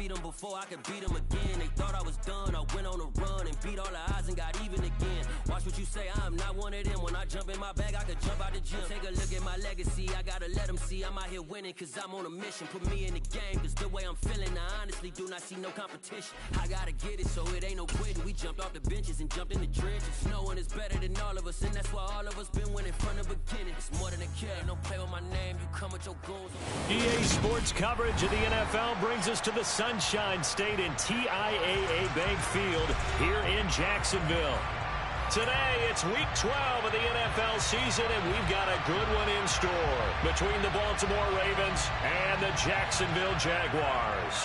beat them before I could beat them again. They thought I was done, I went on a run and beat all the odds and got even again. Watch what you say, I'm not one of them. When I jump in my bag, I could jump out the gym. Take a look at my legacy, I gotta let them see I'm out here winning, cause I'm on a mission. Put me in the game, cause the way I'm feeling, I honestly do not see no competition. I gotta get it, so it ain't no quitting. We jumped off the benches and jumped in the trenches. No one is better than all of us, and that's why all of us been winning from the beginning. It's more than a kill, ain't no play with my name. You come with your goons. EA Sports coverage of the NFL brings us to the Sunshine State in TIAA Bank Field here in Jacksonville. Today, it's Week 12 of the NFL season, and we've got a good one in store between the Baltimore Ravens and the Jacksonville Jaguars.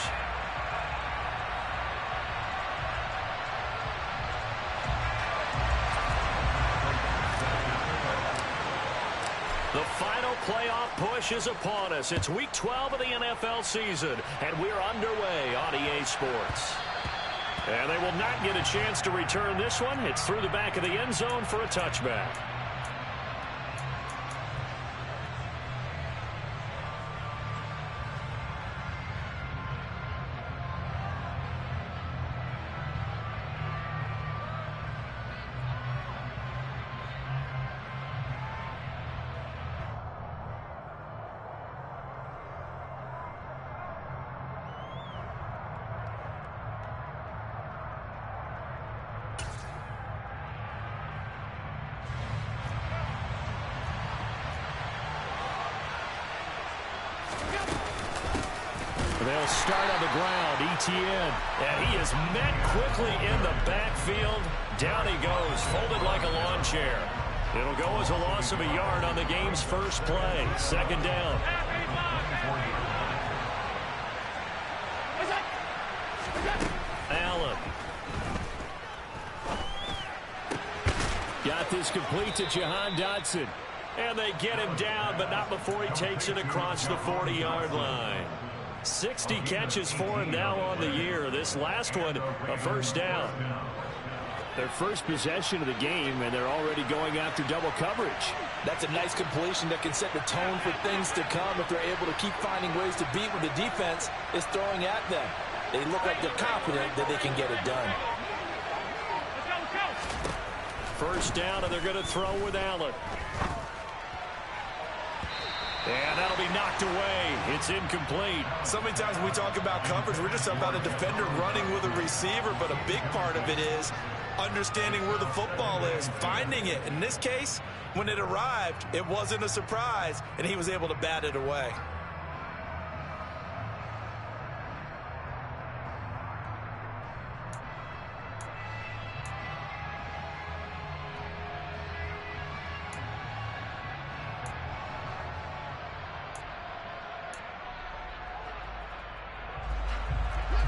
The final playoff push is upon us. It's Week 12 of the NFL season, and we're underway on EA Sports. And they will not get a chance to return this one. It's through the back of the end zone for a touchback. They'll start on the ground, Etienne, and he is met quickly in the backfield. Down he goes, folded like a lawn chair. It'll go as a loss of a yard on the game's first play. Second down. Allen. Got this complete to Jahan Dotson. And they get him down, but not before he takes it across the 40-yard line. 60 catches for him now on the year. This last one, a first down. Their first possession of the game, and they're already going after double coverage. That's a nice completion that can set the tone for things to come if they're able to keep finding ways to beat what the defense is throwing at them. They look like they're confident that they can get it done. First down, and they're going to throw with Allen. And that'll be knocked away. It's incomplete. So many times when we talk about coverage, we're just about a defender running with a receiver, but a big part of it is understanding where the football is, finding it. In this case, when it arrived, it wasn't a surprise, and he was able to bat it away.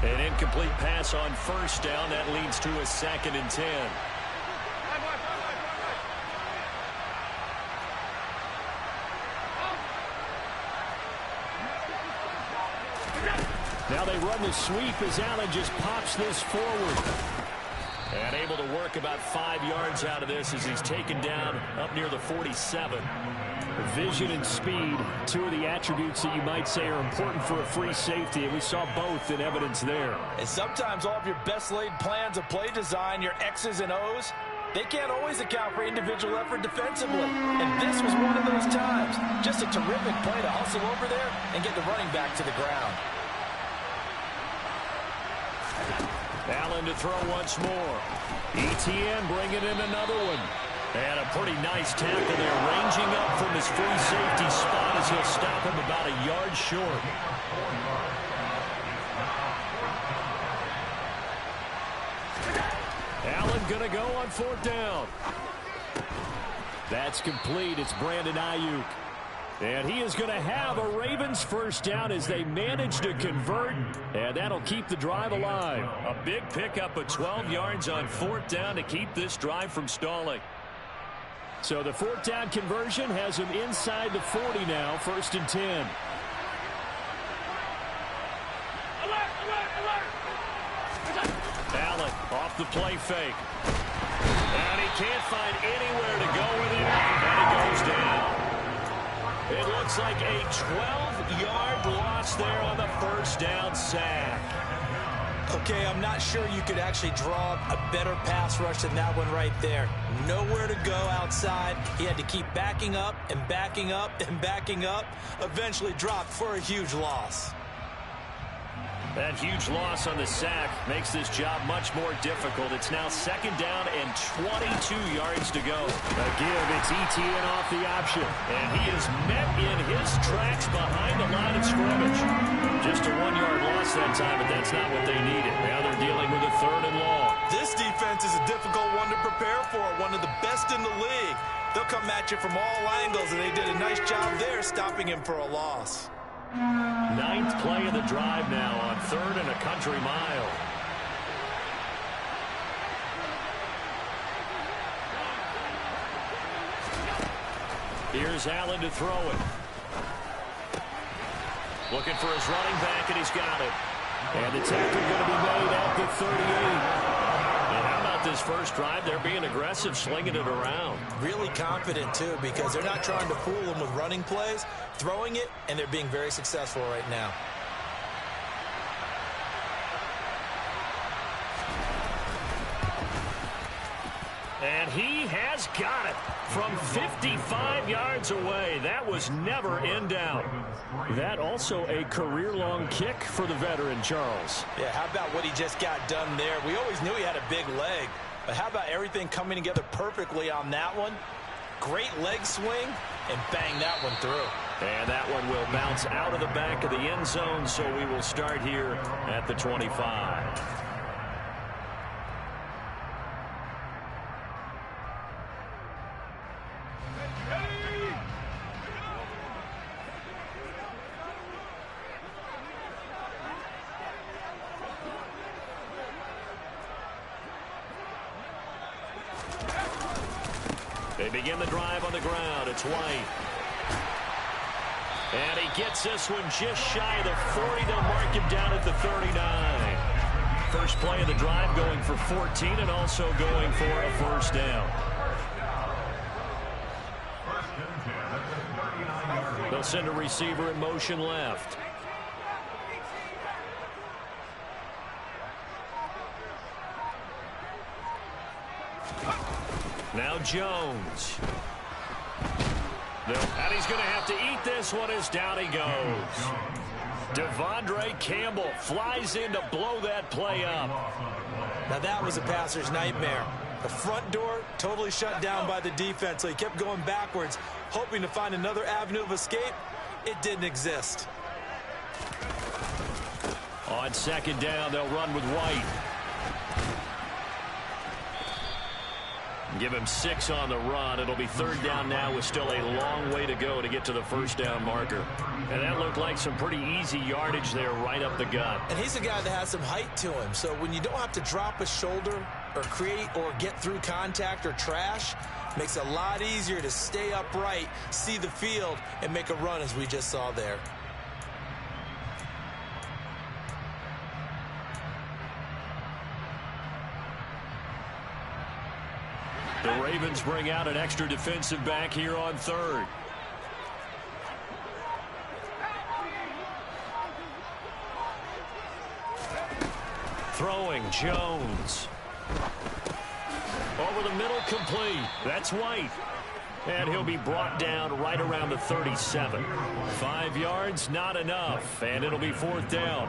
An incomplete pass on first down. That leads to a 2nd and 10. Now they run the sweep as Allen just pops this forward. And able to work about 5 yards out of this as he's taken down up near the 47. Vision and speed, two of the attributes that you might say are important for a free safety, and we saw both in evidence there. And sometimes all of your best laid plans of play design, your X's and O's, they can't always account for individual effort defensively. And this was one of those times. Just a terrific play to hustle over there and get the running back to the ground. Allen to throw once more. Etienne bringing in another one. And a pretty nice tackle there, ranging up from his free safety spot as he'll stop him about a yard short. Allen going to go on 4th down. That's complete. It's Brandon Ayuk. And he is going to have a Ravens first down as they manage to convert. And that'll keep the drive alive. A big pickup of 12 yards on 4th down to keep this drive from stalling. So the 4th down conversion has him inside the 40 now, 1st and 10. Allen off the play fake. And he can't find anywhere to go with it. And he goes down. It looks like a 12-yard loss there on the first down sack. Okay, I'm not sure you could actually draw a better pass rush than that one right there. Nowhere to go outside. He had to keep backing up and backing up and backing up. Eventually dropped for a huge loss. That huge loss on the sack makes this job much more difficult. It's now second down and 22 yards to go. A give, it's ETN off the option. And he is met in his tracks behind the line of scrimmage. Just a 1-yard loss that time, but that's not what they needed. Now they're dealing with a 3rd and long. This defense is a difficult one to prepare for, one of the best in the league. They'll come at you from all angles, and they did a nice job there stopping him for a loss. 9th play of the drive now on 3rd and a country mile. Here's Allen to throw it. Looking for his running back, and he's got it. And the tackle going to be made at the 38. And how about this first drive? They're being aggressive, slinging it around. Really confident, too, because they're not trying to fool them with running plays, throwing it, and they're being very successful right now. And he has got it from 55 yards away. That was never in doubt. That also a career-long kick for the veteran, Charles. Yeah, how about what he just got done there? We always knew he had a big leg, but how about everything coming together perfectly on that one? Great leg swing, and bang that one through. And that one will bounce out of the back of the end zone, so we will start here at the 25. They begin the drive on the ground. It's White. And he gets this one just shy of the 40. They'll mark him down at the 39. First play of the drive going for 14 and also going for a first down. They'll send a receiver in motion left. Now Jones. And he's going to have to eat this one as down he goes. Devondre Campbell flies in to blow that play up. Now that was a passer's nightmare. The front door totally shut down by the defense, so he kept going backwards, hoping to find another avenue of escape. It didn't exist. On second down, they'll run with White. Give him 6 on the run. It'll be third down now with still a long way to go to get to the first down marker. And that looked like some pretty easy yardage there right up the gut. And he's a guy that has some height to him. So when you don't have to drop a shoulder or create or get through contact or trash, makes it a lot easier to stay upright, see the field, and make a run as we just saw there. The Ravens bring out an extra defensive back here on third. Throwing Jones. Over the middle, complete. That's White. And he'll be brought down right around the 37. 5 yards, not enough. And it'll be fourth down.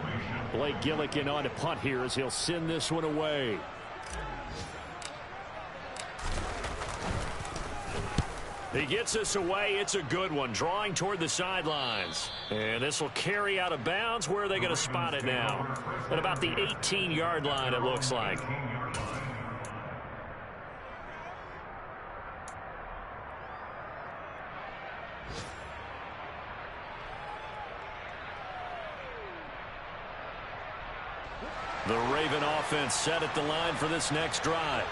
Blake Gillikin on to punt here as he'll send this one away. He gets us away. It's a good one. Drawing toward the sidelines. And this will carry out of bounds. Where are they going to spot it now? At about the 18-yard line, it looks like. The Raven offense set at the line for this next drive.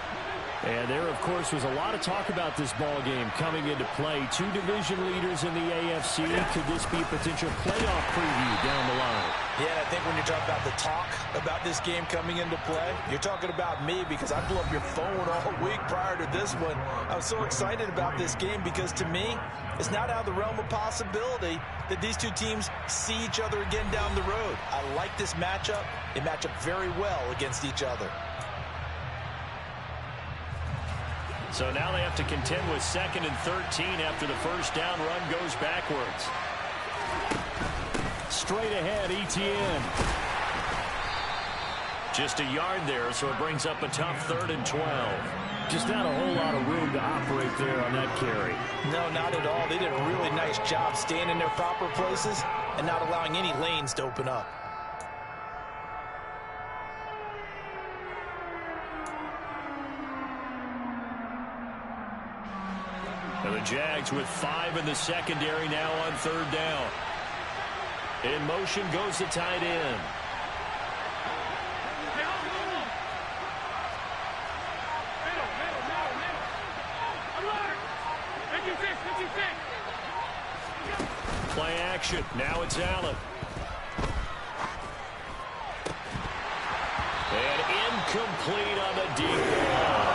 And there, of course, was a lot of talk about this ball game coming into play. 2 division leaders in the AFC. Could this be a potential playoff preview down the line? Yeah, think when you're talking about the talk about this game coming into play, you're talking about me, because I blew up your phone all week prior to this one. I was so excited about this game because, to me, it's not out of the realm of possibility that these two teams see each other again down the road. I like this matchup. They match up very well against each other. So now they have to contend with 2nd and 13 after the first down run goes backwards. Straight ahead, Etienne. Just a yard there, so it brings up a tough 3rd and 12. Just not a whole lot of room to operate there on that carry. No, not at all. They did a really nice job staying in their proper places and not allowing any lanes to open up. And the Jags with 5 in the secondary now on 3rd down. In motion goes the tight end. Play action. Now it's Allen. And incomplete on the deep ball.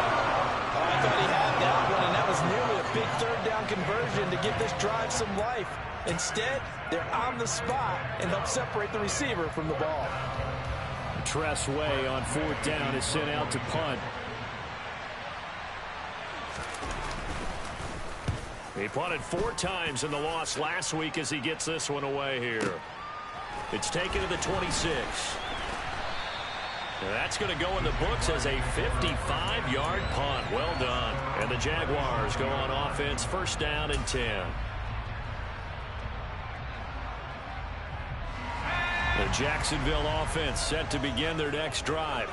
I thought he had that one, and that was nearly a big 3rd down conversion to give this drive some life. Instead, they're on the spot and help separate the receiver from the ball. Tress Way on 4th down is sent out to punt. He punted 4 times in the loss last week as he gets this one away here. It's taken to the 26. And that's going to go in the books as a 55-yard punt. Well done. And the Jaguars go on offense, 1st down and 10. The Jacksonville offense set to begin their next drive.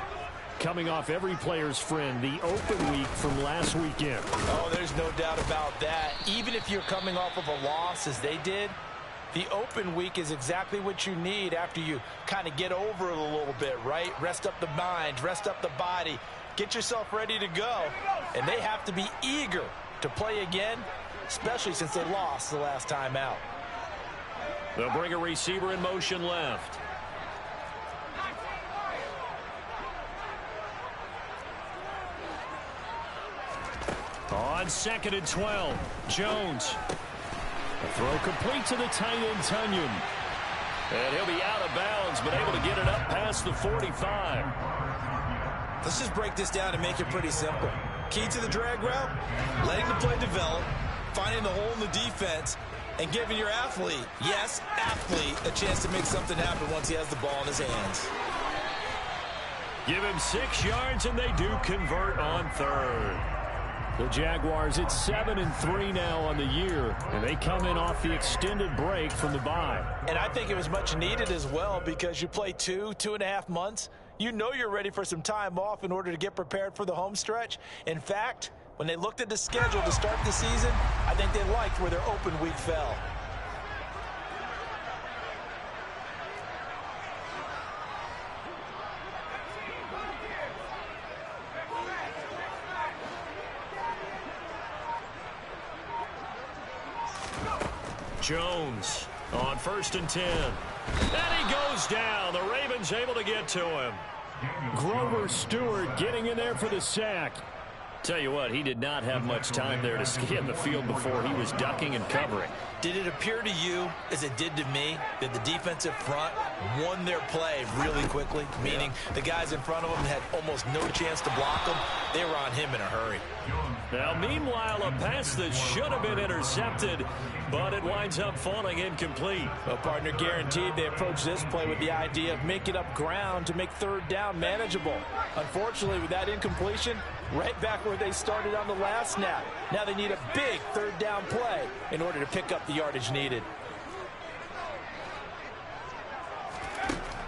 Coming off every player's friend, the open week from last weekend. Oh, there's no doubt about that. Even if you're coming off of a loss as they did, the open week is exactly what you need after you kind of get over it a little bit, right? Rest up the mind, rest up the body, get yourself ready to go. And they have to be eager to play again, especially since they lost the last time out. They'll bring a receiver in motion left. On 2nd and 12, Jones. A throw complete to the tight end, Tunyon. And he'll be out of bounds, but able to get it up past the 45. Let's just break this down and make it pretty simple. Key to the drag route, letting the play develop, finding the hole in the defense, and giving your athlete, yes, athlete, a chance to make something happen once he has the ball in his hands. Give him 6 yards, and they do convert on 3rd. The Jaguars, it's 7-3 now on the year, and they come in off the extended break from the bye. And I think it was much needed as well, because you play 2.5 months. You know you're ready for some time off in order to get prepared for the home stretch. In fact, when they looked at the schedule to start the season, I think they liked where their open week fell. Jones on 1st and 10. And he goes down. The Ravens able to get to him. Grover Stewart getting in there for the sack. Tell you what, he did not have much time there to scan the field before he was ducking and covering. Did it appear to you, as it did to me, that the defensive front won their play really quickly? Meaning the guys in front of them had almost no chance to block them. They were on him in a hurry. Now, meanwhile, a pass that should have been intercepted, but it winds up falling incomplete. Well, partner, guaranteed they approached this play with the idea of making up ground to make 3rd down manageable. Unfortunately, with that incompletion, right back where they started on the last snap. Now they need a big 3rd down play in order to pick up the yardage needed.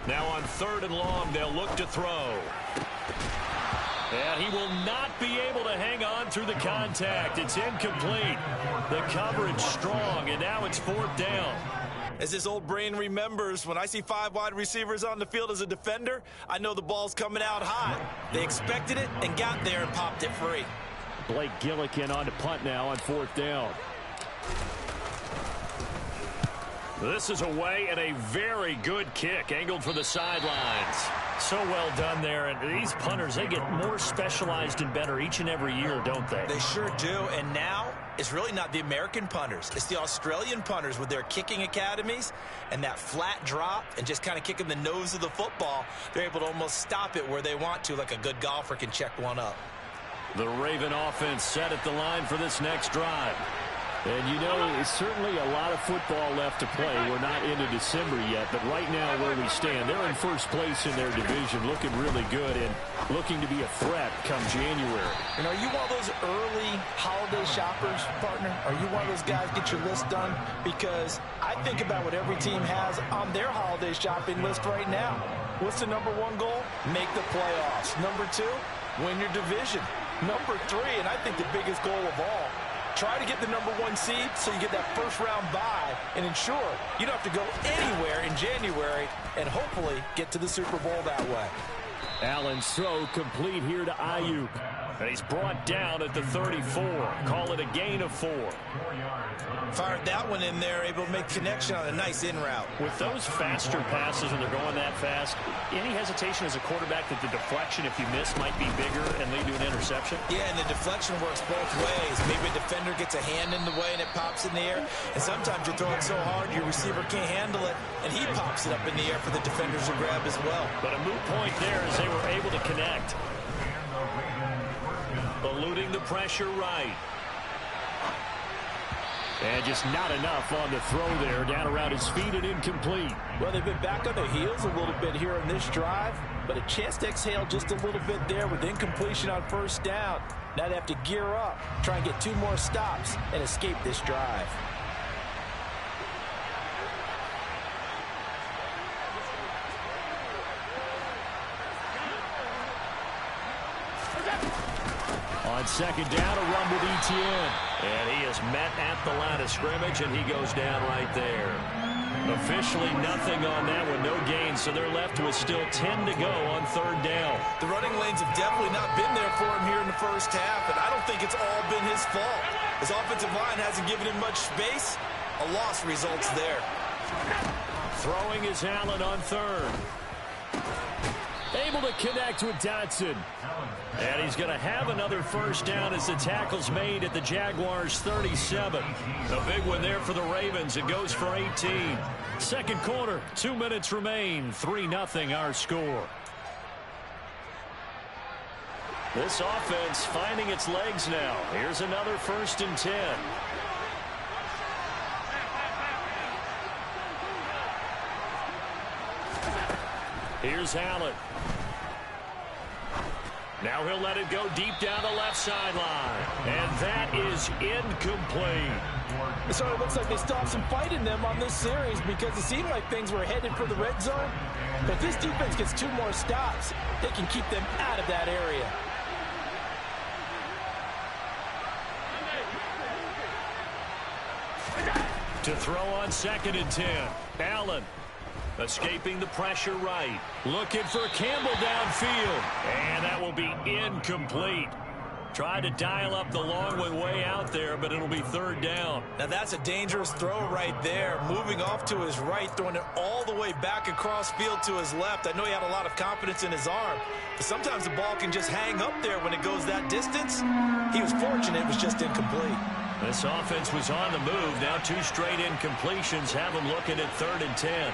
Now on 3rd and long, they'll look to throw. And he will not be able to hang on through the contact. It's incomplete. The coverage strong, and now it's 4th down. As this old brain remembers, when I see 5 wide receivers on the field as a defender, I know the ball's coming out hot. They expected it and got there and popped it free. Blake Gillikin on to punt now on 4th down. This is away and a very good kick angled for the sidelines. So well done there. And these punters, they get more specialized and better each and every year, don't they? They sure do. And now it's really not the American punters. It's the Australian punters with their kicking academies and that flat drop and just kind of kicking the nose of the football. They're able to almost stop it where they want to, like a good golfer can check one up. The Raven offense set at the line for this next drive. And, you know, it's certainly a lot of football left to play. We're not into December yet, but right now where we stand, they're in first place in their division, looking really good and looking to be a threat come January. And are you one of those early holiday shoppers, partner? Are you one of those guys get your list done? Because I think about what every team has on their holiday shopping list right now. What's the number one goal? Make the playoffs. Number two, win your division. Number three, and I think the biggest goal of all, try to get the number one seed so you get that first round bye and ensure you don't have to go anywhere in January and hopefully get to the Super Bowl that way. Allen's throw complete here to Ayuk. And he's brought down at the 34. Call it a gain of 4. Fired that one in there, able to make connection on a nice in route. With those faster passes when they're going that fast, any hesitation as a quarterback that the deflection, if you miss, might be bigger and lead to an interception? Yeah, and the deflection works both ways. Maybe a defender gets a hand in the way and it pops in the air. And sometimes you're throwing so hard your receiver can't handle it, and he pops it up in the air for the defenders to grab as well. But a moot point there as they were able to connect. Eluding the pressure right. And just not enough on the throw there. Down around his feet and incomplete. Well, they've been back on their heels a little bit here on this drive, but a chance to exhale just a little bit there with incompletion on first down. Now they have to gear up, try and get 2 more stops and escape this drive. On second down, a run with Etienne. And he is met at the line of scrimmage, and he goes down right there. Officially nothing on that one, no gain, so they're left with still 10 to go on third down. The running lanes have definitely not been there for him here in the first half, and I don't think it's all been his fault. His offensive line hasn't given him much space. A loss results there. Throwing is Allen on third. Able to connect with Dotson. And he's going to have another first down as the tackle's made at the Jaguars' 37. A big one there for the Ravens. It goes for 18. Second quarter, 2 minutes remain. 3-0 our score. This offense finding its legs now. Here's another 1st and 10. Here's Allen. Now he'll let it go deep down the left sideline. And that is incomplete. So it looks like they still have some fight in them on this series because it seemed like things were headed for the red zone. But if this defense gets 2 more stops, they can keep them out of that area. To throw on 2nd and 10. Allen. Escaping the pressure right. Looking for Campbell downfield. And that will be incomplete. Tried to dial up the long one way out there, but it'll be 3rd down. Now that's a dangerous throw right there. Moving off to his right, throwing it all the way back across field to his left. I know he had a lot of confidence in his arm, but sometimes the ball can just hang up there when it goes that distance. He was fortunate it was just incomplete. This offense was on the move. Now 2 straight incompletions have them looking at 3rd and 10.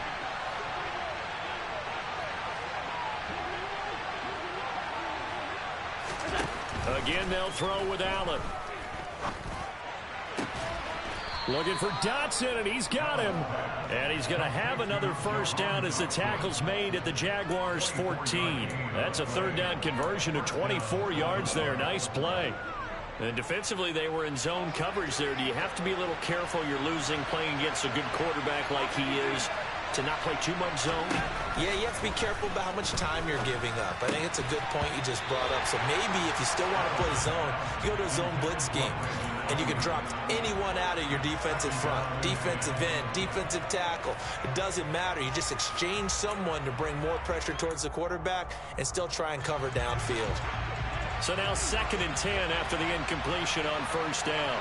Again, they'll throw with Allen. Looking for Dotson, and he's got him. And he's going to have another first down as the tackle's made at the Jaguars' 14. That's a 3rd down conversion of 24 yards there. Nice play. And defensively, they were in zone coverage there. Do you have to be a little careful you're losing playing against a good quarterback like he is to not play too much zone? Yeah, you have to be careful about how much time you're giving up. I think it's a good point you just brought up. So maybe if you still want to play zone, you go to a zone blitz scheme. And you can drop anyone out of your defensive front, defensive end, defensive tackle. It doesn't matter. You just exchange someone to bring more pressure towards the quarterback and still try and cover downfield. So now 2nd and 10 after the incompletion on first down.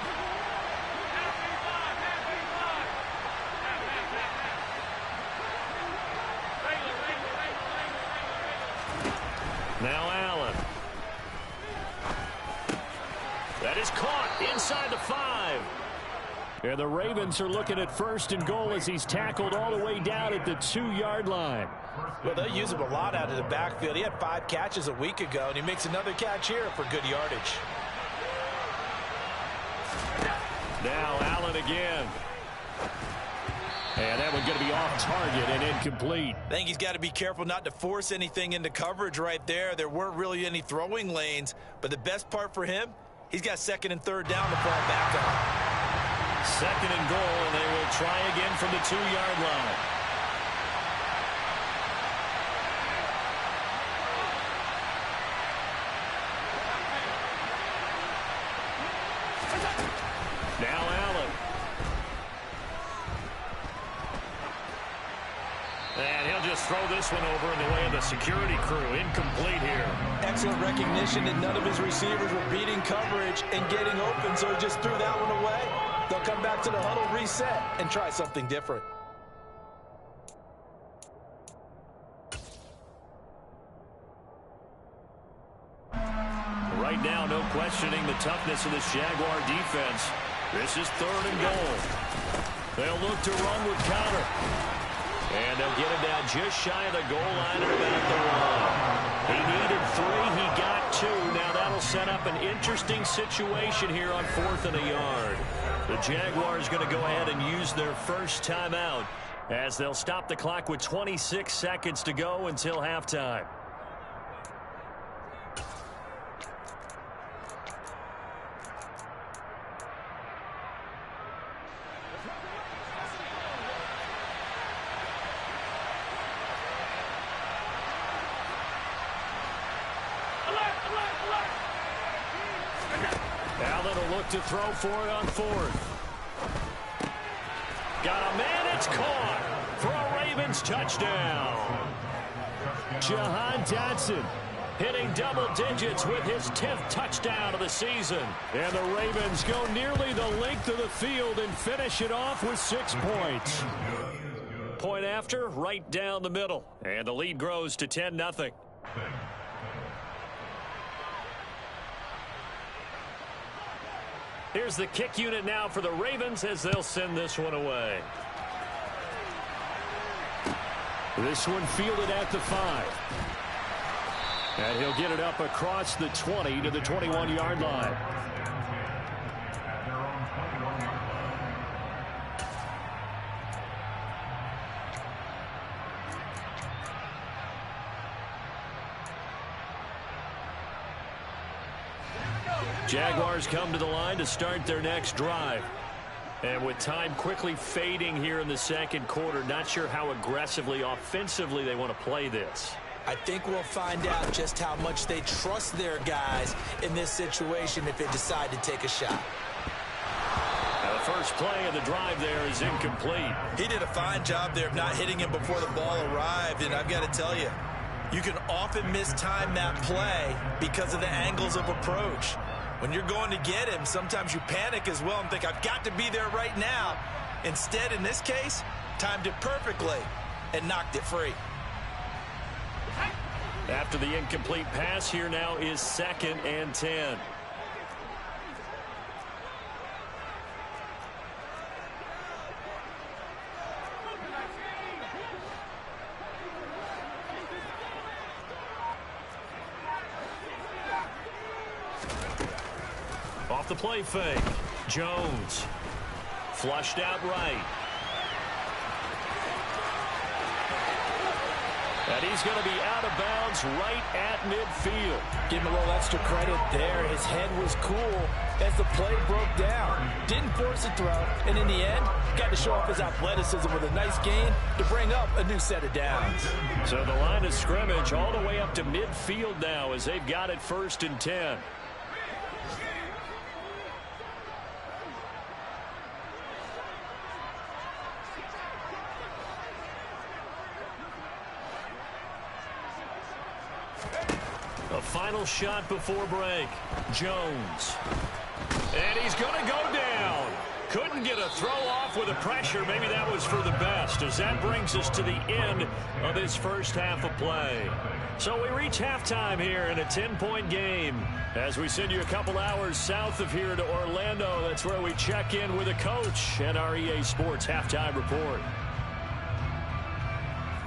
Now Allen. That is caught inside the 5. And the Ravens are looking at 1st and goal as he's tackled all the way down at the 2-yard line. Well, they'll use him a lot out of the backfield. He had 5 catches a week ago, and he makes another catch here for good yardage. Now Allen again. And that one's going to be off target and incomplete. I think he's got to be careful not to force anything into coverage right there. There weren't really any throwing lanes, but the best part for him, he's got 2nd and 3rd down to fall back on. 2nd and goal, and they will try again from the 2-yard line. Now Allen. And he'll just throw this one over in the way of the security crew. Incomplete here. Excellent recognition that none of his receivers were beating coverage and getting open, so he just threw that one away. They'll come back to the huddle, reset, and try something different. Right now, no questioning the toughness of this Jaguar defense. This is 3rd and goal. They'll look to run with Conner. And they'll get him down just shy of the goal line at about the 1. He needed 3. He got 2. Now that'll set up an interesting situation here on 4th and a yard. The Jaguars going to go ahead and use their first timeout as they'll stop the clock with 26 seconds to go until halftime. Allen will look to throw for it on 4th. Got a man, it's caught for a Ravens touchdown. Jahan Dotson hitting double digits with his 10th touchdown of the season. And the Ravens go nearly the length of the field and finish it off with 6 points. Point after, right down the middle. And the lead grows to 10-0. Here's the kick unit now for the Ravens as they'll send this one away. This one fielded at the 5. And he'll get it up across the 20 to the 21-yard line. Jaguars come to the line to start their next drive. And with time quickly fading here in the 2nd quarter, not sure how aggressively, offensively they want to play this. I think we'll find out just how much they trust their guys in this situation if they decide to take a shot. Now the first play of the drive there is incomplete. He did a fine job there of not hitting him before the ball arrived, and I've got to tell you, you can often mistime that play because of the angles of approach. When you're going to get him, sometimes you panic as well and think, I've got to be there right now. Instead, in this case, timed it perfectly and knocked it free. After the incomplete pass, here now is 2nd and 10. Off the play fake. Jones. Flushed out right. And he's going to be out of bounds right at midfield. Give him a little extra credit there. His head was cool as the play broke down. Didn't force a throw. And in the end, got to show off his athleticism with a nice gain to bring up a new set of downs. So the line of scrimmage all the way up to midfield now as they've got it 1st and 10. A final shot before break. Jones. And he's going to go down. Couldn't get a throw off with the pressure. Maybe that was for the best, as that brings us to the end of this first half of play. So we reach halftime here in a 10-point game. As we send you a couple hours south of here to Orlando, that's where we check in with a coach and our EA Sports Halftime Report.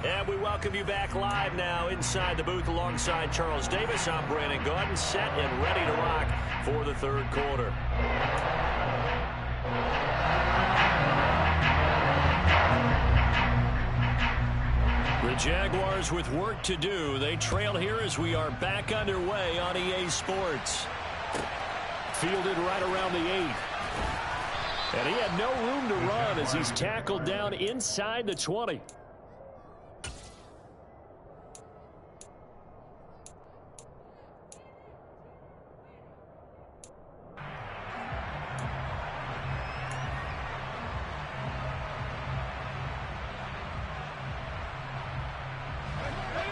And we welcome you back live now inside the booth alongside Charles Davis. I'm Brandon Gaudin, set and ready to rock for the third quarter. The Jaguars with work to do. They trail here as we are back underway on EA Sports. Fielded right around the 8. And he had no room to run as he's tackled down inside the 20.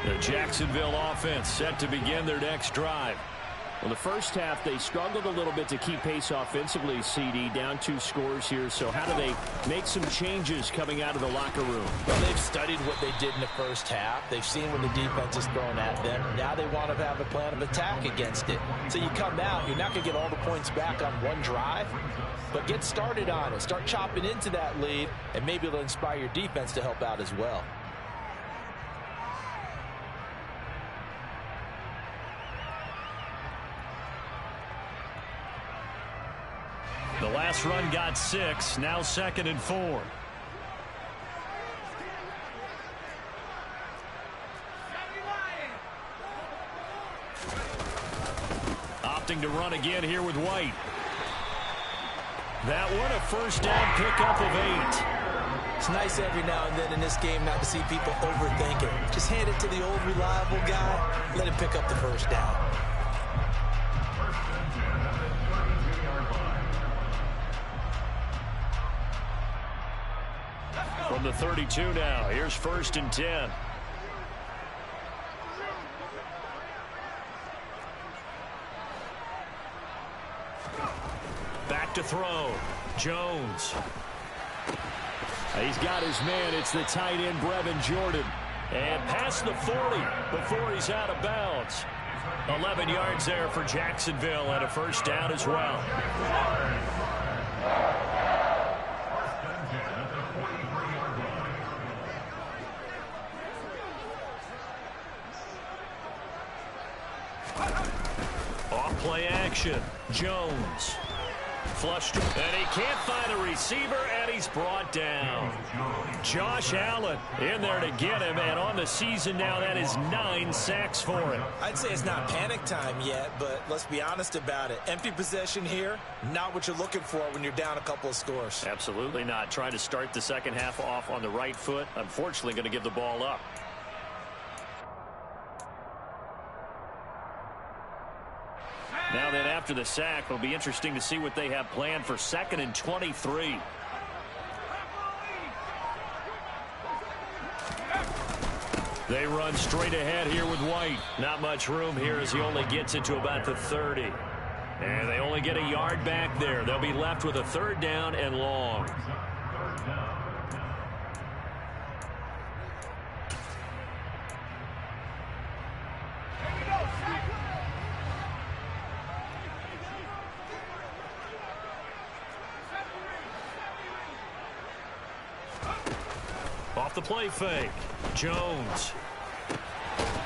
The Jacksonville offense set to begin their next drive. Well, the first half, they struggled a little bit to keep pace offensively, CD, down 2 scores here. So how do they make some changes coming out of the locker room? Well, they've studied what they did in the first half. They've seen when the defense is thrown at them. Now they want to have a plan of attack against it. So you come out, you're not going to get all the points back on one drive, but get started on it. Start chopping into that lead, and maybe it'll inspire your defense to help out as well. The last run got 6, now 2nd and 4. Opting to run again here with White. That one a first down pickup of 8. It's nice every now and then in this game not to see people overthink it. Just hand it to the old reliable guy, let him pick up the first down. From the 32 now, here's 1st and 10. Back to throw. Jones. He's got his man. It's the tight end, Brevin Jordan. And past the 40 before he's out of bounds. 11 yards there for Jacksonville and a first down as well. Off-play action. Jones. Flushed. And he can't find a receiver, and he's brought down. Josh Allen in there to get him, and on the season now, that is 9 sacks for him. I'd say it's not panic time yet, but let's be honest about it. Empty possession here, not what you're looking for when you're down a couple of scores. Absolutely not. Trying to start the second half off on the right foot. Unfortunately, going to give the ball up. Now then, after the sack, it'll be interesting to see what they have planned for 2nd and 23. They run straight ahead here with White. Not much room here as he only gets it to about the 30. And they only get a yard back there. They'll be left with a 3rd down and long. Off the play fake. Jones.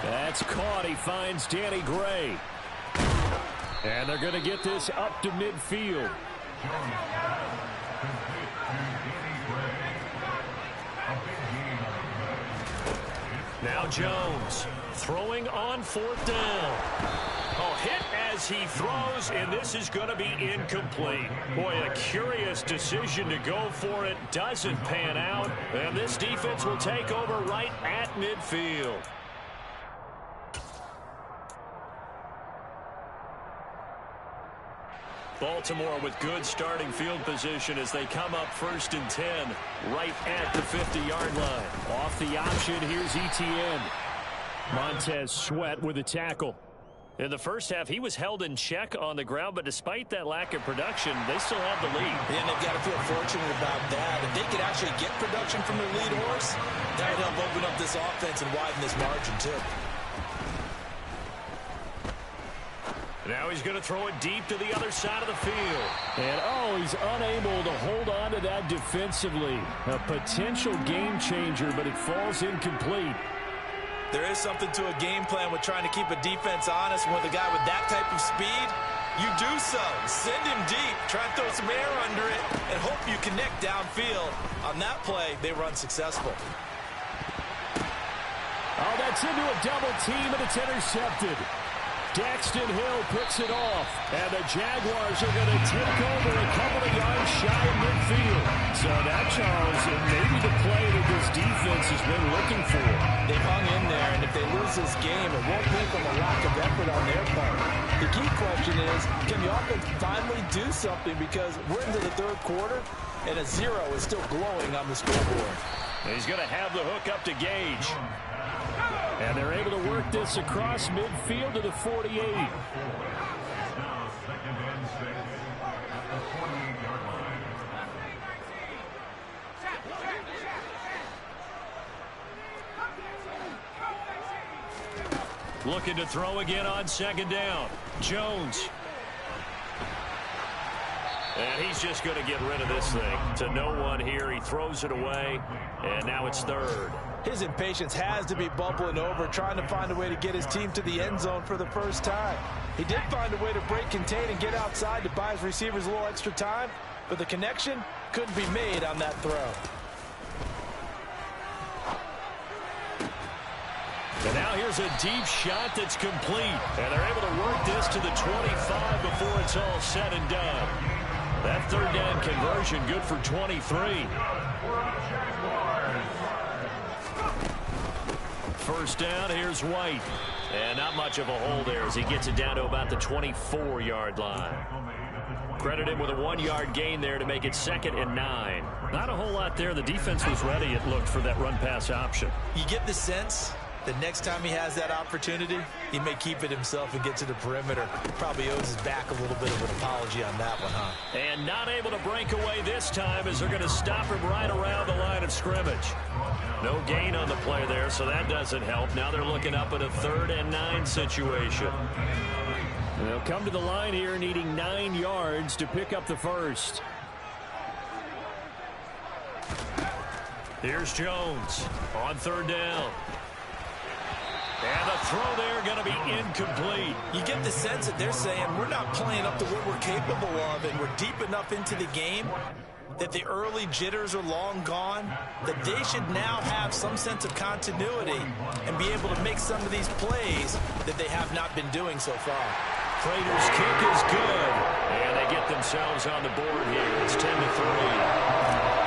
That's caught. He finds Danny Gray. And they're going to get this up to midfield. Now Jones throwing on 4th down. Oh, hit as he throws, and this is going to be incomplete. Boy, a curious decision to go for it. Doesn't pan out, and this defense will take over right at midfield. Baltimore with good starting field position as they come up 1st and 10 right at the 50-yard line. Off the option, here's Etienne. Montez Sweat with a tackle. In the first half, he was held in check on the ground, but despite that lack of production, they still have the lead. And they've got to feel fortunate about that. If they could actually get production from their lead horse, that would help open up this offense and widen this margin, too. Now he's going to throw it deep to the other side of the field. And, he's unable to hold on to that defensively. A potential game changer, but it falls incomplete. There is something to a game plan with trying to keep a defense honest. With a guy with that type of speed, you do so. Send him deep. Try and throw some air under it and hope you connect downfield. On that play, they were unsuccessful. Oh, that's into a double team, and it's intercepted. Daxton Hill picks it off, and the Jaguars are going to take over a couple of yards shy of midfield. So that, Charles, may be the play that this defense has been looking for. They've hung in there, and if they lose this game, it won't be from a lack of effort on their part. The key question is, can the offense finally do something? Because we're into the third quarter, and a 0 is still glowing on the scoreboard. He's going to have the hook up to Gage. And they're able to work this across midfield to the 48. Looking to throw again on second down. Jones. And he's just going to get rid of this thing. To no one here. He throws it away. And now it's third. His impatience has to be bubbling over, trying to find a way to get his team to the end zone for the first time. He did find a way to break contain and get outside to buy his receivers a little extra time, but the connection couldn't be made on that throw. And now here's a deep shot that's complete. And they're able to work this to the 25 before it's all said and done. That third down conversion good for 23. First down, here's White. And not much of a hole there as he gets it down to about the 24-yard line. Credit him with a 1-yard gain there to make it 2nd and 9. Not a whole lot there. The defense was ready, it looked, for that run-pass option. You get the sense the next time he has that opportunity, he may keep it himself and get to the perimeter. Probably owes his back a little bit of an apology on that one, huh? And not able to break away this time as they're going to stop him right around the line of scrimmage. No gain on the play there, so that doesn't help. Now they're looking up at a 3rd and 9 situation. They'll come to the line here needing 9 yards to pick up the first. Here's Jones on 3rd down. And the throw there going to be incomplete. You get the sense that they're saying we're not playing up to what we're capable of, and we're deep enough into the game that the early jitters are long gone, that they should now have some sense of continuity and be able to make some of these plays that they have not been doing so far. Prater's kick is good. And they get themselves on the board here. It's 10-3.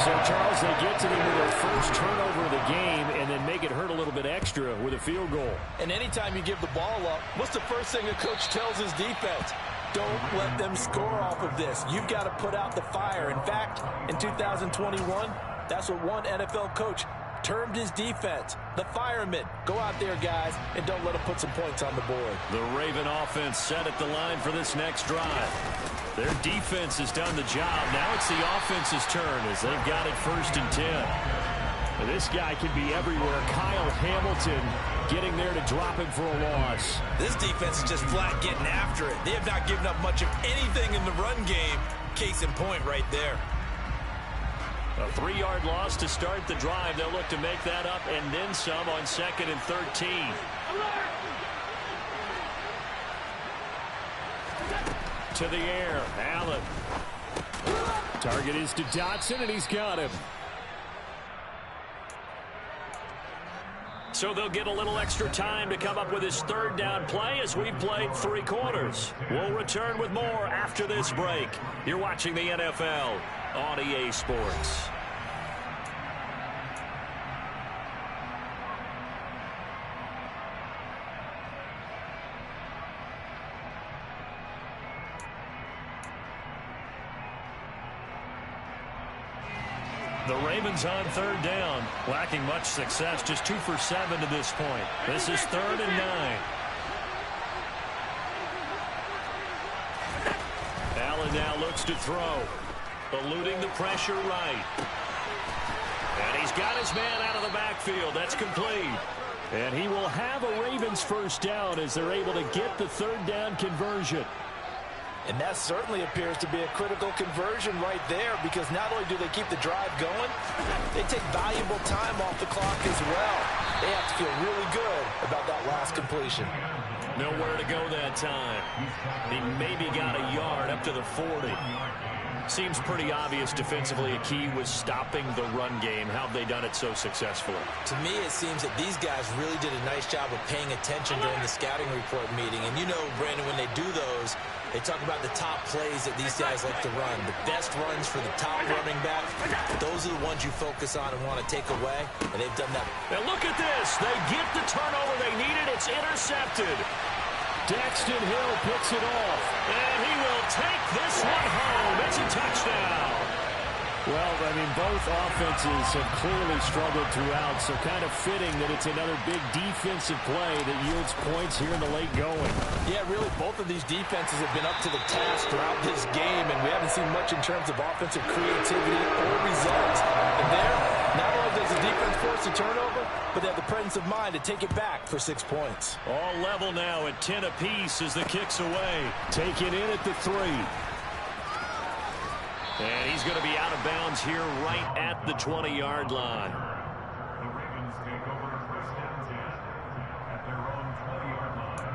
So, Charles, they get to them with their first turnover of the game and then make it hurt a little bit extra with a field goal. And anytime you give the ball up, what's the first thing a coach tells his defense? Don't let them score off of this. You've got to put out the fire. In fact, in 2021, that's what one NFL coach termed his defense. The firemen. Go out there, guys, and don't let them put some points on the board. The Raven offense set at the line for this next drive. Their defense has done the job. Now it's the offense's turn as they've got it 1st and 10. And this guy can be everywhere. Kyle Hamilton getting there to drop him for a loss. This defense is just flat getting after it. They have not given up much of anything in the run game. Case in point right there. A 3-yard loss to start the drive. They'll look to make that up and then some on 2nd and 13. To the air, Allen. Target is to Dotson, and he's got him. So they'll get a little extra time to come up with his 3rd down play as we've played 3 quarters. We'll return with more after this break. You're watching the NFL on EA Sports. The Ravens on 3rd down, lacking much success, just 2 for 7 to this point. This is 3rd and 9. Raven now looks to throw. Eluding the pressure right. And he's got his man out of the backfield. That's complete. And he will have a Ravens first down as they're able to get the third down conversion. And that certainly appears to be a critical conversion right there, because not only do they keep the drive going, they take valuable time off the clock as well. They have to feel really good about that last completion. Nowhere to go that time. He maybe got a yard up to the 40. Seems pretty obvious defensively a key was stopping the run game. How have they done it so successfully? To me, it seems that these guys really did a nice job of paying attention during the scouting report meeting. And you know, Brandon, when they do those, they talk about the top plays that these guys like to run. The best runs for the top running back, those are the ones you focus on and want to take away. And they've done that. And look at this. They get the turnover they needed. It's intercepted. Daxton Hill picks it off. And he will take this one home. It's a touchdown. Well, I mean, both offenses have clearly struggled throughout, so kind of fitting that it's another big defensive play that yields points here in the late going. Yeah, really, both of these defenses have been up to the task throughout this game, and we haven't seen much in terms of offensive creativity or results. And there, not only does the defense force a turnover, but they have the presence of mind to take it back for 6 points. All level now at 10 apiece as the kick's away. Take it in at the 3. And he's going to be out of bounds here right at the 20-yard line. The Ravens take over first down 10 at their own 20-yard line.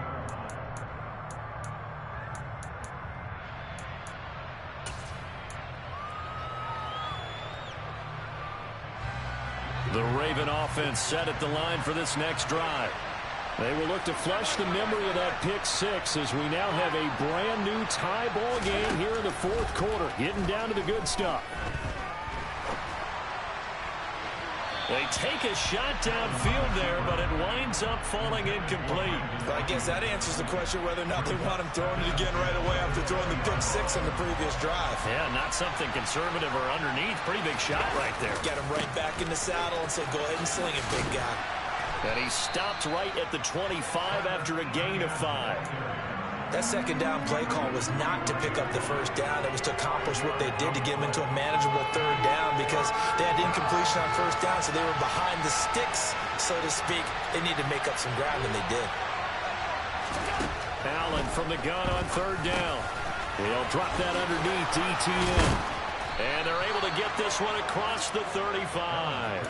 The Raven offense set at the line for this next drive. They will look to flush the memory of that pick 6 as we now have a brand new tie ball game here in the fourth quarter, getting down to the good stuff. They take a shot downfield there, but it winds up falling incomplete. But I guess that answers the question whether or not they want him throwing it again right away after throwing the pick 6 on the previous drive. Yeah, not something conservative or underneath. Pretty big shot right there. Get him right back in the saddle and say, go ahead and sling it, big guy. And he stopped right at the 25 after a gain of 5. That second down play call was not to pick up the first down. It was to accomplish what they did to get them into a manageable third down, because they had incompletion on first down, so they were behind the sticks, so to speak. They needed to make up some ground, and they did. Allen from the gun on third down. They'll drop that underneath DTN. And they're able to get this one across the 35.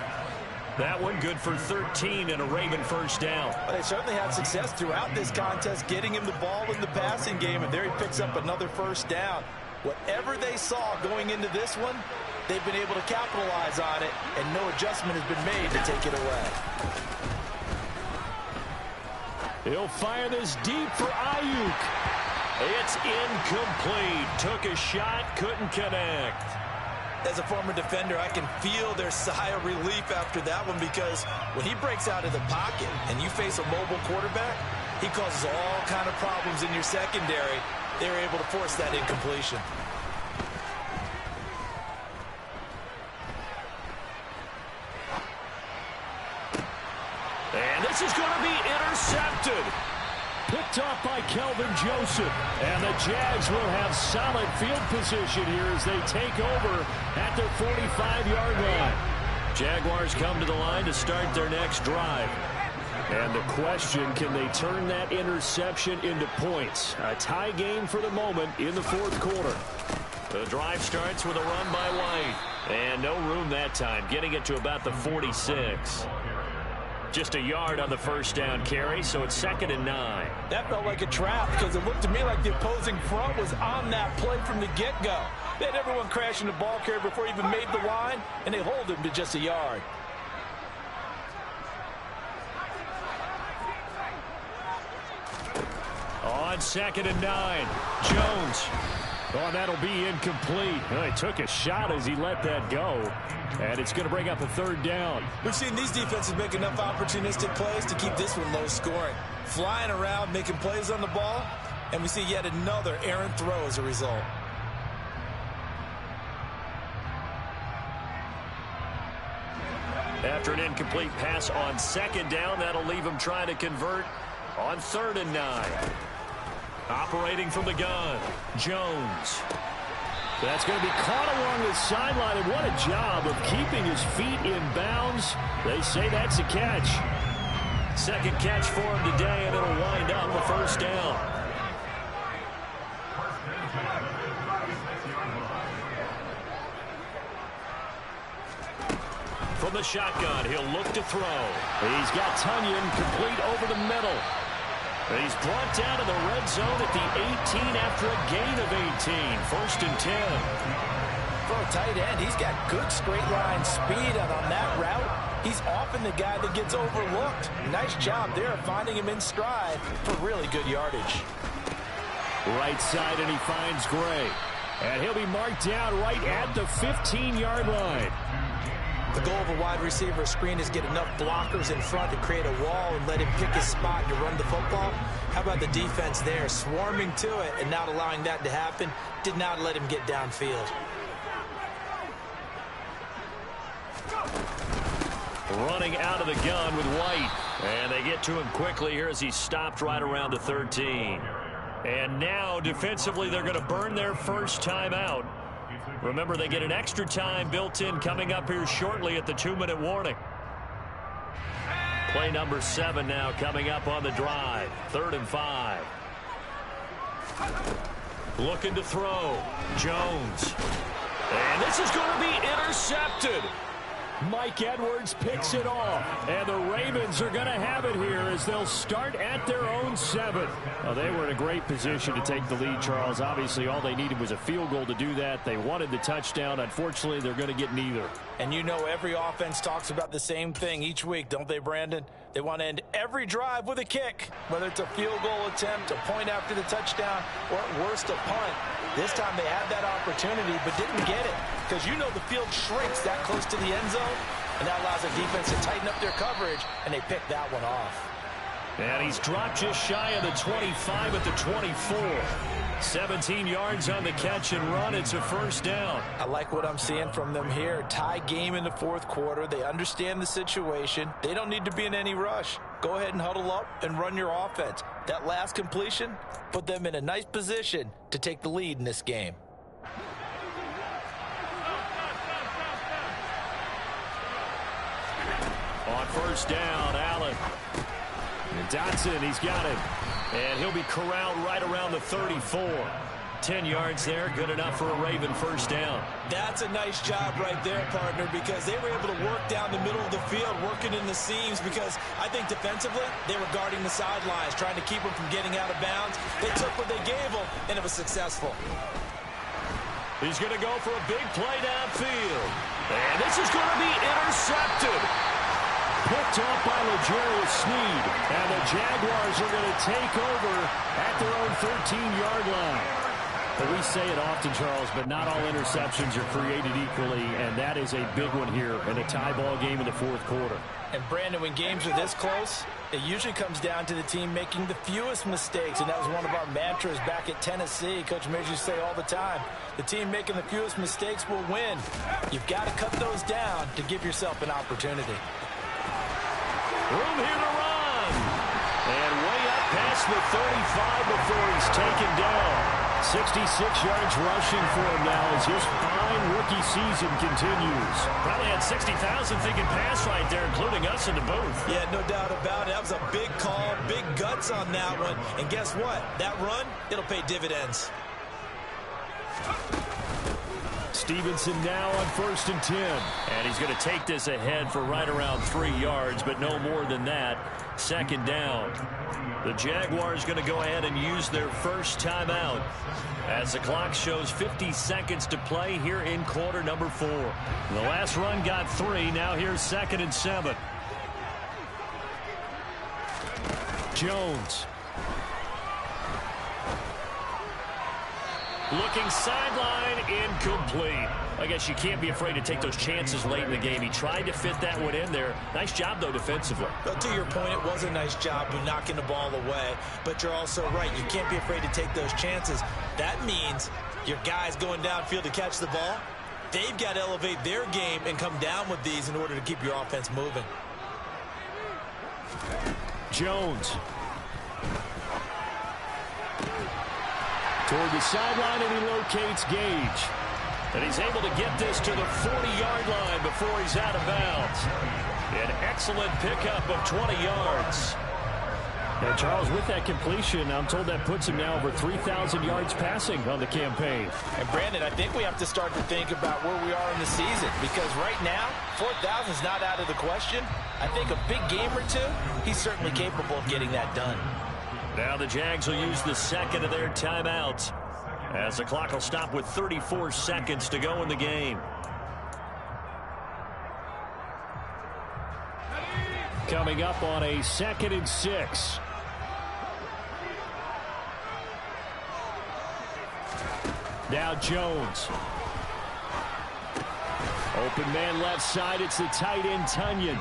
That one good for 13 and a Raven first down. Well, they certainly had success throughout this contest, getting him the ball in the passing game, and there he picks up another first down. Whatever they saw going into this one, they've been able to capitalize on it, and no adjustment has been made to take it away. He'll fire this deep for Ayuk. It's incomplete. Took a shot, couldn't connect. As a former defender, I can feel their sigh of relief after that one, because when he breaks out of the pocket and you face a mobile quarterback, he causes all kind of problems in your secondary. They were able to force that incompletion. And this is going to be intercepted. Picked off by Kelvin Joseph. And the Jags will have solid field position here as they take over at their 45-yard line. Jaguars come to the line to start their next drive. And the question, can they turn that interception into points? A tie game for the moment in the fourth quarter. The drive starts with a run by White. And no room that time, getting it to about the 46. Just a yard on the first down carry, so it's 2nd and 9. That felt like a trap, because it looked to me like the opposing front was on that play from the get-go. They had everyone crashing the ball carrier before he even made the line, and they hold him to just a yard. On 2nd and 9, Jones. Oh, that'll be incomplete. He took a shot as he let that go. And it's going to bring up a third down. We've seen these defenses make enough opportunistic plays to keep this one low scoring. Flying around, making plays on the ball, and we see yet another errant throw as a result. After an incomplete pass on 2nd down, that'll leave him trying to convert on 3rd and 9. Operating from the gun, Jones. That's going to be caught along the sideline, and what a job of keeping his feet in bounds. They say that's a catch. Second catch for him today, and it'll wind up a first down. From the shotgun, he'll look to throw. He's got Tunyon complete over the middle. He's brought down to the red zone at the 18 after a gain of 18. First and 10. For a tight end, he's got good straight line speed, and on that route, he's often the guy that gets overlooked. Nice job there of finding him in stride for really good yardage. Right side, and he finds Gray. And he'll be marked down right at the 15-yard line. The goal of a wide receiver screen is get enough blockers in front to create a wall and let him pick his spot to run the football. How about the defense there, swarming to it and not allowing that to happen? Did not let him get downfield. Running out of the gun with White. And they get to him quickly here as he stopped right around the 13. And now, defensively, they're going to burn their first time out. Remember, they get an extra time built in coming up here shortly at the 2-minute warning. Play number 7 now coming up on the drive. 3rd and 5. Looking to throw. Jones. And this is going to be intercepted. Mike Edwards picks it off. And the Ravens are going to have it here as they'll start at their own 7. Well, they were in a great position to take the lead, Charles. Obviously, all they needed was a field goal to do that. They wanted the touchdown. Unfortunately, they're going to get neither. And you know every offense talks about the same thing each week, don't they, Brandon? They want to end every drive with a kick, whether it's a field goal attempt, a point after the touchdown, or at worst, a punt. This time they had that opportunity but didn't get it because you know the field shrinks that close to the end zone, and that allows the defense to tighten up their coverage, and they picked that one off. And he's dropped just shy of the 25 at the 24. 17 yards on the catch and run. It's a first down. I like what I'm seeing from them here. Tie game in the 4th quarter. They understand the situation. They don't need to be in any rush. Go ahead and huddle up and run your offense. That last completion put them in a nice position to take the lead in this game. On first down, Allen. And Dotson, he's got him. And he'll be corralled right around the 34. 10 yards there, good enough for a Raven first down. That's a nice job right there, partner, because they were able to work down the middle of the field, working in the seams, because I think defensively they were guarding the sidelines, trying to keep them from getting out of bounds. They took what they gave them, and it was successful. He's going to go for a big play downfield. And this is going to be intercepted. Picked off by L'Jarius Sneed. And the Jaguars are going to take over at their own 13-yard line. But we say it often, Charles, but not all interceptions are created equally, and that is a big one here in a tie ball game in the 4th quarter. And, Brandon, when games are this close, it usually comes down to the team making the fewest mistakes, and that was one of our mantras back at Tennessee. Coach Midge used to say all the time, the team making the fewest mistakes will win. You've got to cut those down to give yourself an opportunity. Room here to run. And way up past the 35 before he's taken down. 66 yards rushing for him now as his fine rookie season continues. Probably had 60,000 thinking pass right there, including us in the booth. Yeah, no doubt about it. That was a big call, big guts on that one. And guess what? That run, it'll pay dividends. Stevenson now on 1st and 10. And he's going to take this ahead for right around 3 yards, but no more than that. 2nd down. The Jaguars going to go ahead and use their first timeout as the clock shows 50 seconds to play here in quarter number 4. The last run got 3. Now here's 2nd and 7. Jones. Looking sideline, incomplete. I guess you can't be afraid to take those chances late in the game. He tried to fit that one in there. Nice job, though, defensively. But to your point, it was a nice job of knocking the ball away. But you're also right. You can't be afraid to take those chances. That means your guys going downfield to catch the ball, they've got to elevate their game and come down with these in order to keep your offense moving. Jones. Toward the sideline, and he locates Gage. And he's able to get this to the 40-yard line before he's out of bounds. An excellent pickup of 20 yards. And Charles, with that completion, I'm told that puts him now over 3,000 yards passing on the campaign. And Brandon, I think we have to start to think about where we are in the season, because right now, 4,000 is not out of the question. I think a big game or two, he's certainly capable of getting that done. Now the Jags will use the second of their timeouts, as the clock will stop with 34 seconds to go in the game. Coming up on a 2nd and 6. Now Jones. Open man left side. It's the tight end, Tunyon.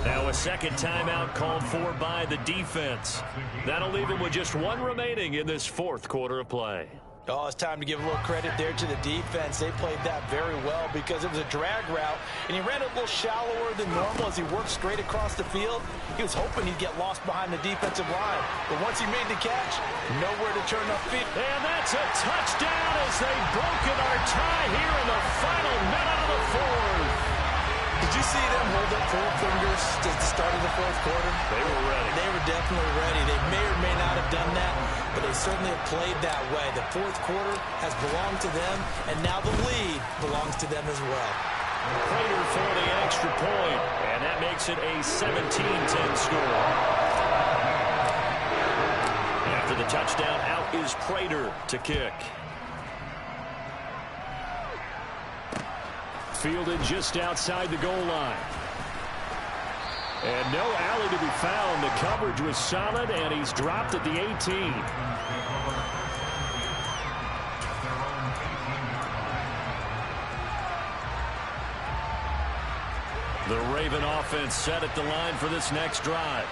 Now a second timeout called for by the defense. That'll leave him with just one remaining in this fourth quarter of play. Oh, it's time to give a little credit there to the defense. They played that very well because it was a drag route, and he ran a little shallower than normal as he worked straight across the field. He was hoping he'd get lost behind the defensive line, but once he made the catch, nowhere to turn upfield. And that's a touchdown as they've broken our tie here in the final minute of the fourth. Did you see them hold up 4 fingers at the start of the fourth quarter? They were ready. They were definitely ready. They may or may not have done that, but they certainly have played that way. The fourth quarter has belonged to them, and now the lead belongs to them as well. Prater for the extra point, and that makes it a 17-10 score. After the touchdown, out is Prater to kick. Fielded just outside the goal line. And no alley to be found. The coverage was solid, and he's dropped at the 18. The Raven offense set at the line for this next drive.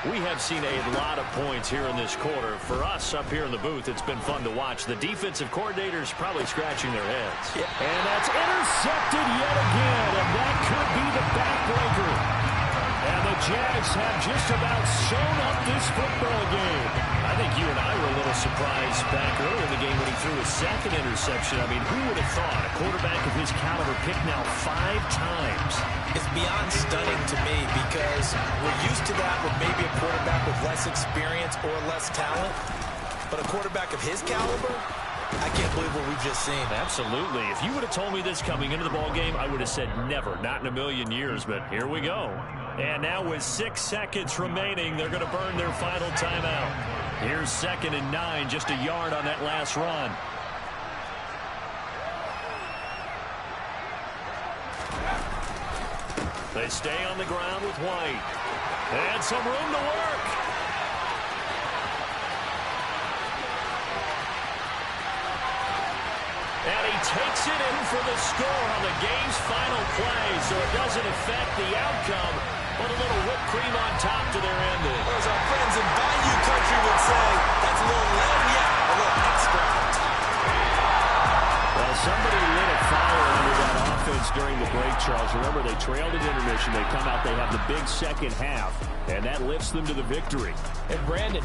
We have seen a lot of points here in this quarter. For us up here in the booth, it's been fun to watch. The defensive coordinators probably scratching their heads. Yeah. And that's intercepted yet again, and that could be the backbreaker. And the Jags have just about sewn up this football game. I think you and I were a little surprised back earlier in the game when he threw his second interception. I mean, who would have thought a quarterback of his caliber picked now 5 times? It's beyond stunning to me because we're used to that with maybe a quarterback with less experience or less talent. But a quarterback of his caliber, I can't believe what we've just seen. Absolutely. If you would have told me this coming into the ball game, I would have said never, not in a million years. But here we go. And now with 6 seconds remaining, they're going to burn their final timeout. Here's 2nd and 9, just a yard on that last run. They stay on the ground with White. And some room to work. And he takes it in for the score on the game's final play, so it doesn't affect the outcome, but a little whipped cream on top to their ending. Or as our friends in Bayou Country would say, that's a little lagniappe, a little extract. Well, somebody lit a fire under that offense during the break, Charles. Remember, they trailed at intermission. They come out, they have the big second half, and that lifts them to the victory. And Brandon,